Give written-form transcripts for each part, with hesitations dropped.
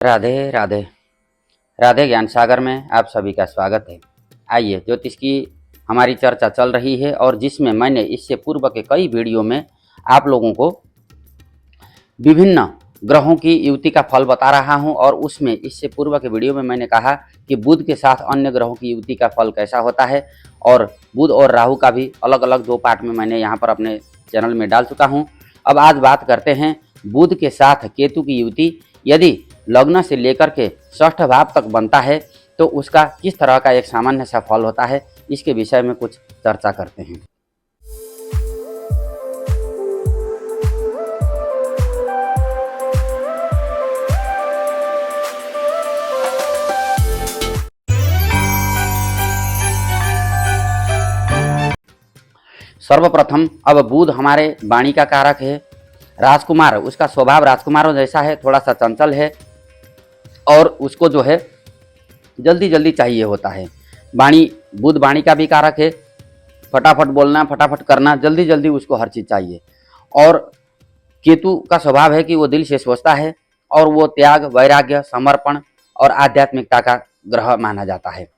राधे राधे। राधे ज्ञान सागर में आप सभी का स्वागत है। आइए, ज्योतिष की हमारी चर्चा चल रही है और जिसमें मैंने इससे पूर्व के कई वीडियो में आप लोगों को विभिन्न ग्रहों की युति का फल बता रहा हूं और उसमें इससे पूर्व के वीडियो में मैंने कहा कि बुध के साथ अन्य ग्रहों की युति का फल कैसा होता है और बुध और राहु का भी अलग अलग दो पार्ट में मैंने यहाँ पर अपने चैनल में डाल चुका हूँ। अब आज बात करते हैं बुध के साथ केतु की युति यदि लग्न से लेकर के षष्ठ भाव तक बनता है तो उसका किस तरह का एक सामान्य सा फल होता है, इसके विषय में कुछ चर्चा करते हैं। सर्वप्रथम अब बुध हमारे वाणी का कारक है। राजकुमार, उसका स्वभाव राजकुमारों जैसा है, थोड़ा सा चंचल है और उसको जो है जल्दी जल्दी चाहिए होता है। वाणी, बुध वाणी का भी कारक है, फटाफट बोलना, फटाफट करना, जल्दी जल्दी उसको हर चीज़ चाहिए। और केतु का स्वभाव है कि वो दिल से सोचता है और वो त्याग, वैराग्य, समर्पण और आध्यात्मिकता का ग्रह माना जाता है।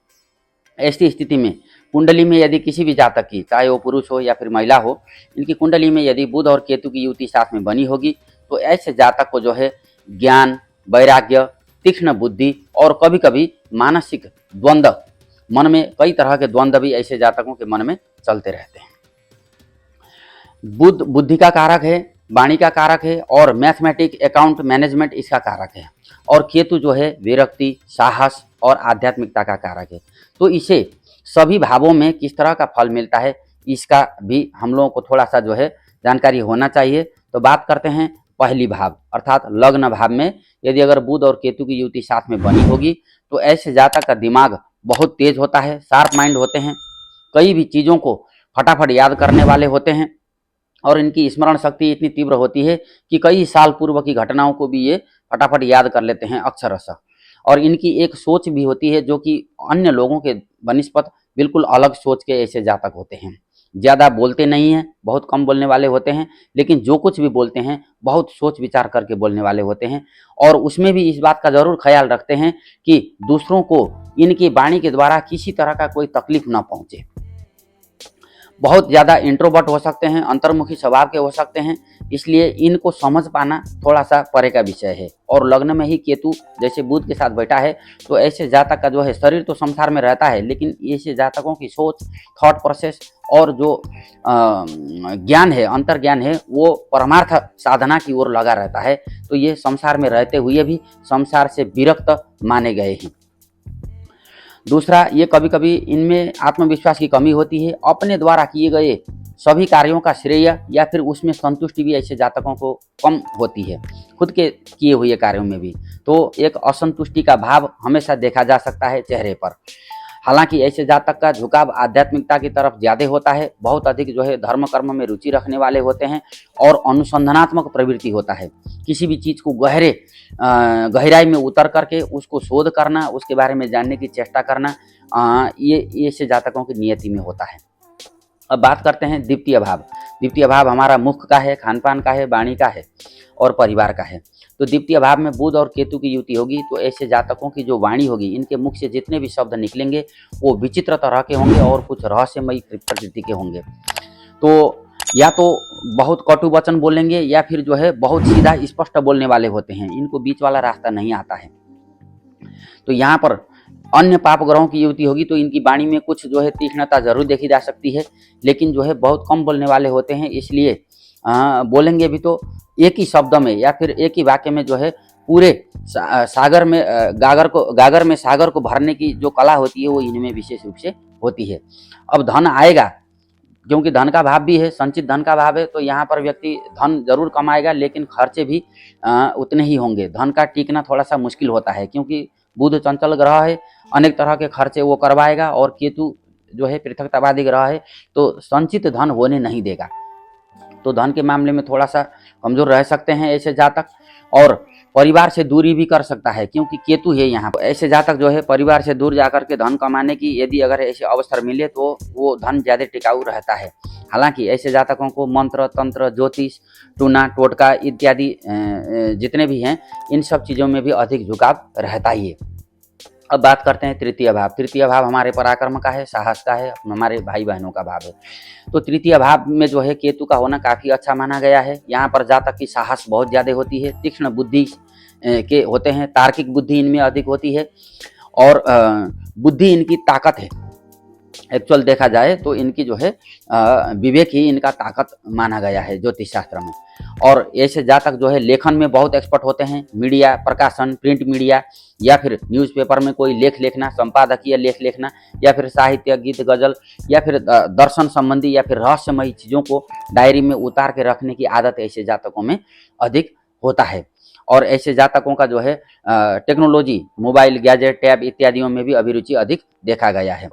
ऐसी स्थिति में कुंडली में यदि किसी भी जातक की, चाहे वो पुरुष हो या फिर महिला हो, इनकी कुंडली में यदि बुध और केतु की युति साथ में बनी होगी तो ऐसे जातक को जो है ज्ञान, वैराग्य, तीक्ष्ण बुद्धि और कभी कभी मानसिक द्वंद्व, मन में कई तरह के द्वंद्व भी ऐसे जातकों के मन में चलते रहते हैं। बुध बुद्धि का कारक है, वाणी का कारक है और मैथमेटिक, अकाउंट, मैनेजमेंट इसका कारक है। और केतु जो है विरक्ति, साहस और आध्यात्मिकता का कारक है। तो इसे सभी भावों में किस तरह का फल मिलता है इसका भी हम लोगों को थोड़ा सा जो है जानकारी होना चाहिए। तो बात करते हैं पहली भाव अर्थात लग्न भाव में यदि अगर बुध और केतु की युति साथ में बनी होगी तो ऐसे जातक का दिमाग बहुत तेज होता है, शार्प माइंड होते हैं, कई भी चीज़ों को फटाफट याद करने वाले होते हैं और इनकी स्मरण शक्ति इतनी तीव्र होती है कि कई साल पूर्व की घटनाओं को भी ये फटाफट याद कर लेते हैं अक्षरशः। और इनकी एक सोच भी होती है जो कि अन्य लोगों के बनिस्पत बिल्कुल अलग सोच के ऐसे जातक होते हैं। ज़्यादा बोलते नहीं हैं, बहुत कम बोलने वाले होते हैं, लेकिन जो कुछ भी बोलते हैं बहुत सोच विचार करके बोलने वाले होते हैं और उसमें भी इस बात का ज़रूर ख्याल रखते हैं कि दूसरों को इनकी वाणी के द्वारा किसी तरह का कोई तकलीफ न पहुँचे। बहुत ज़्यादा इंट्रोवर्ट हो सकते हैं, अंतर्मुखी स्वभाव के हो सकते हैं, इसलिए इनको समझ पाना थोड़ा सा परे का विषय है। और लग्न में ही केतु जैसे बुध के साथ बैठा है तो ऐसे जातक का जो है शरीर तो संसार में रहता है, लेकिन ऐसे जातकों की सोच, थॉट प्रोसेस और जो ज्ञान है, अंतर्ज्ञान है, वो परमार्थ साधना की ओर लगा रहता है। तो ये संसार में रहते हुए भी संसार से विरक्त माने गए हैं। दूसरा, ये कभी कभी इनमें आत्मविश्वास की कमी होती है। अपने द्वारा किए गए सभी कार्यों का श्रेय या फिर उसमें संतुष्टि भी ऐसे जातकों को कम होती है, खुद के किए हुए कार्यों में भी। तो एक असंतुष्टि का भाव हमेशा देखा जा सकता है चेहरे पर। हालांकि ऐसे जातक का झुकाव आध्यात्मिकता की तरफ ज़्यादा होता है, बहुत अधिक जो है धर्म कर्म में रुचि रखने वाले होते हैं और अनुसंधानात्मक प्रवृत्ति होता है। किसी भी चीज़ को गहराई में उतर करके उसको शोध करना, उसके बारे में जानने की चेष्टा करना, ये ऐसे जातकों की नियति में होता है। अब बात करते हैं द्वितीय भाव। द्वितीय भाव हमारा मुख का है, खान पान का है, वाणी का है और परिवार का है। तो द्वितीय भाव में बुध और केतु की युति होगी तो ऐसे जातकों की जो वाणी होगी, इनके मुख से जितने भी शब्द निकलेंगे वो विचित्र तरह के होंगे और कुछ रहस्यमयी प्रकृति के होंगे। तो या तो बहुत कटु वचन बोलेंगे या फिर जो है बहुत सीधा स्पष्ट बोलने वाले होते हैं, इनको बीच वाला रास्ता नहीं आता है। तो यहाँ पर अन्य पाप ग्रहों की युति होगी तो इनकी वाणी में कुछ जो है तीक्ष्णता जरूर देखी जा सकती है, लेकिन जो है बहुत कम बोलने वाले होते हैं, इसलिए बोलेंगे भी तो एक ही शब्द में या फिर एक ही वाक्य में जो है पूरे सागर में गागर में सागर को भरने की जो कला होती है वो इनमें विशेष रूप से होती है। अब धन आएगा, क्योंकि धन का भाव भी है, संचित धन का भाव है, तो यहाँ पर व्यक्ति धन जरूर कमाएगा लेकिन खर्चे भी उतने ही होंगे। धन का टिकना थोड़ा सा मुश्किल होता है क्योंकि बुध चंचल ग्रह है, अनेक तरह के खर्चे वो करवाएगा और केतु जो है पृथकतावादी ग्रह है तो संचित धन होने नहीं देगा। तो धन के मामले में थोड़ा सा कमजोर रह सकते हैं ऐसे जातक। और परिवार से दूरी भी कर सकता है, क्योंकि केतु है यहाँ पर। ऐसे जातक जो है परिवार से दूर जाकर के धन कमाने की यदि अगर ऐसे अवसर मिले तो वो धन ज़्यादा टिकाऊ रहता है। हालांकि ऐसे जातकों को मंत्र, तंत्र, ज्योतिष, टूना, टोटका इत्यादि जितने भी हैं, इन सब चीज़ों में भी अधिक झुकाव रहता ही है। अब बात करते हैं तृतीय भाव। तृतीय भाव हमारे पराक्रम का है, साहस का है, हमारे भाई बहनों का भाव है। तो तृतीय भाव में जो है केतु का होना काफ़ी अच्छा माना गया है। यहाँ पर जातक की साहस बहुत ज़्यादा होती है, तीक्ष्ण बुद्धि के होते हैं, तार्किक बुद्धि इनमें अधिक होती है और बुद्धि इनकी ताकत है। एक्चुअल देखा जाए तो इनकी जो है विवेक ही इनका ताकत माना गया है ज्योतिष शास्त्र में। और ऐसे जातक जो है लेखन में बहुत एक्सपर्ट होते हैं। मीडिया, प्रकाशन, प्रिंट मीडिया या फिर न्यूज़पेपर में कोई लेख लिखना, संपादकीय लेख लिखना, या फिर साहित्य, गीत, गजल, या फिर दर्शन संबंधी या फिर रहस्यमयी चीज़ों को डायरी में उतार के रखने की आदत ऐसे जातकों में अधिक होता है। और ऐसे जातकों का जो है टेक्नोलॉजी, मोबाइल, गैजेट, टैब इत्यादियों में भी अभिरुचि अधिक देखा गया है।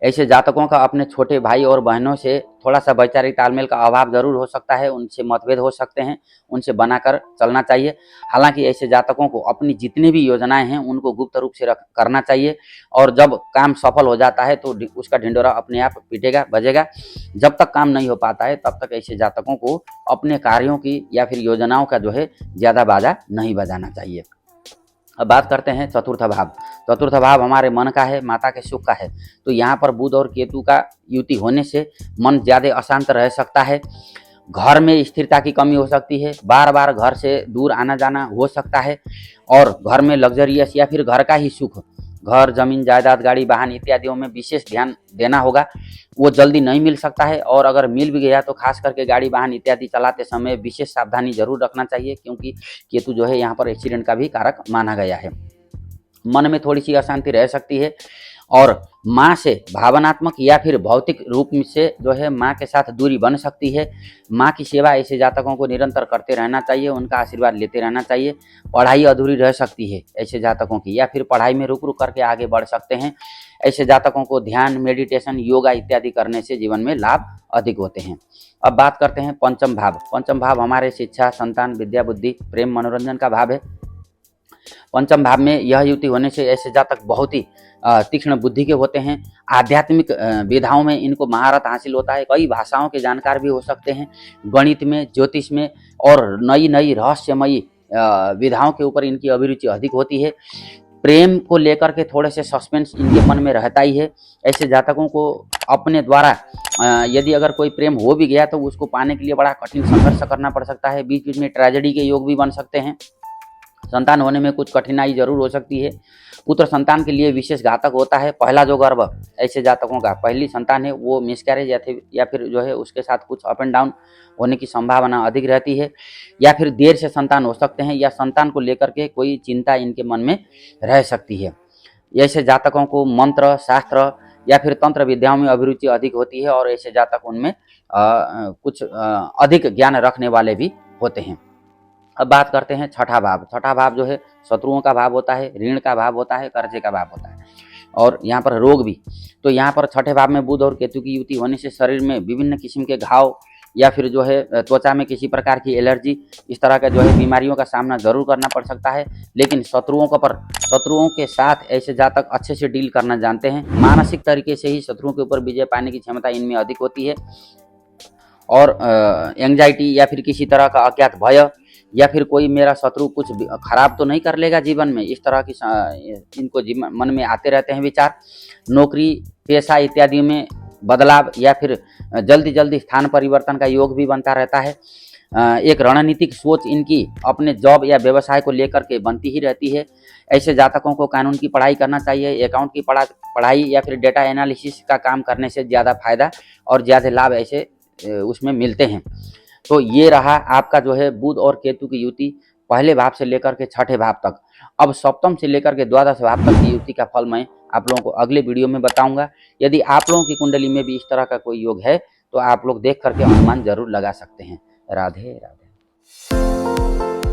ऐसे जातकों का अपने छोटे भाई और बहनों से थोड़ा सा वैचारिक तालमेल का अभाव जरूर हो सकता है, उनसे मतभेद हो सकते हैं, उनसे बनाकर चलना चाहिए। हालांकि ऐसे जातकों को अपनी जितनी भी योजनाएं हैं उनको गुप्त रूप से करना चाहिए, और जब काम सफल हो जाता है तो उसका ढिंढोरा अपने आप पीटेगा, बजेगा। जब तक काम नहीं हो पाता है तब तक ऐसे जातकों को अपने कार्यों की या फिर योजनाओं का जो है ज़्यादा बाजा नहीं बजाना चाहिए। अब बात करते हैं चतुर्थ भाव। चतुर्थ भाव हमारे मन का है, माता के सुख का है। तो यहाँ पर बुध और केतु का युति होने से मन ज़्यादा अशांत रह सकता है, घर में स्थिरता की कमी हो सकती है, बार बार घर से दूर आना जाना हो सकता है, और घर में लग्जरियस या फिर घर का ही सुख, घर, जमीन, जायदाद, गाड़ी, वाहन इत्यादियों में विशेष ध्यान देना होगा। वो जल्दी नहीं मिल सकता है, और अगर मिल भी गया तो खास करके गाड़ी, वाहन इत्यादि चलाते समय विशेष सावधानी जरूर रखना चाहिए, क्योंकि केतु जो है यहाँ पर एक्सीडेंट का भी कारक माना गया है। मन में थोड़ी सी अशांति रह सकती है, और माँ से भावनात्मक या फिर भौतिक रूप से जो है माँ के साथ दूरी बन सकती है। माँ की सेवा ऐसे जातकों को निरंतर करते रहना चाहिए, उनका आशीर्वाद लेते रहना चाहिए। पढ़ाई अधूरी रह सकती है ऐसे जातकों की, या फिर पढ़ाई में रुक रुक करके आगे बढ़ सकते हैं। ऐसे जातकों को ध्यान, मेडिटेशन, योगा इत्यादि करने से जीवन में लाभ अधिक होते हैं। अब बात करते हैं पंचम भाव। पंचम भाव हमारे शिक्षा, संतान, विद्या, बुद्धि, प्रेम, मनोरंजन का भाव है। पंचम भाव में यह युति होने से ऐसे जातक बहुत ही तीक्ष्ण बुद्धि के होते हैं। आध्यात्मिक विधाओं में इनको महारत हासिल होता है, कई भाषाओं के जानकार भी हो सकते हैं, गणित में, ज्योतिष में, और नई नई रहस्यमयी विधाओं के ऊपर इनकी अभिरुचि अधिक होती है। प्रेम को लेकर के थोड़े से सस्पेंस इनके मन में रहता ही है। ऐसे जातकों को अपने द्वारा यदि अगर कोई प्रेम हो भी गया तो उसको पाने के लिए बड़ा कठिन संघर्ष करना पड़ सकता है। बीच बीच में ट्रेजेडी के योग भी बन सकते हैं। संतान होने में कुछ कठिनाई जरूर हो सकती है। पुत्र संतान के लिए विशेष घातक होता है। पहला जो गर्भ ऐसे जातकों का, पहली संतान है, वो मिसकैरेज या फिर जो है उसके साथ कुछ अप एंड डाउन होने की संभावना अधिक रहती है, या फिर देर से संतान हो सकते हैं, या संतान को लेकर के कोई चिंता इनके मन में रह सकती है। ऐसे जातकों को मंत्र, शास्त्र या फिर तंत्र विद्याओं में अभिरुचि अधिक होती है, और ऐसे जातक उनमें कुछ अधिक ज्ञान रखने वाले भी होते हैं। अब बात करते हैं छठा भाव। छठा भाव जो है शत्रुओं का भाव होता है, ऋण का भाव होता है, कर्जे का भाव होता है, और यहाँ पर रोग भी। तो यहाँ पर छठे भाव में बुध और केतु की युति होने से शरीर में विभिन्न किस्म के घाव, या फिर जो है त्वचा में किसी प्रकार की एलर्जी, इस तरह का जो है बीमारियों का सामना जरूर करना पड़ सकता है। लेकिन शत्रुओं के साथ ऐसे जातक अच्छे से डील करना जानते हैं। मानसिक तरीके से ही शत्रुओं के ऊपर विजय पाने की क्षमता इनमें अधिक होती है, और एंग्जाइटी या फिर किसी तरह का अज्ञात भय, या फिर कोई मेरा शत्रु कुछ खराब तो नहीं कर लेगा जीवन में, इस तरह की इनको मन में आते रहते हैं विचार। नौकरी, पेशा इत्यादि में बदलाव या फिर जल्दी जल्दी स्थान परिवर्तन का योग भी बनता रहता है। एक रणनीतिक सोच इनकी अपने जॉब या व्यवसाय को लेकर के बनती ही रहती है। ऐसे जातकों को कानून की पढ़ाई करना चाहिए। अकाउंट की पढ़ाई या फिर डेटा एनालिसिस का काम करने से ज़्यादा फायदा और ज़्यादा लाभ ऐसे उसमें मिलते हैं। तो ये रहा आपका जो है बुध और केतु की युति पहले भाव से लेकर के छठे भाव तक। अब सप्तम से लेकर के द्वादश भाव तक की युति का फल मैं आप लोगों को अगले वीडियो में बताऊंगा। यदि आप लोगों की कुंडली में भी इस तरह का कोई योग है तो आप लोग देख करके अनुमान जरूर लगा सकते हैं। राधे राधे।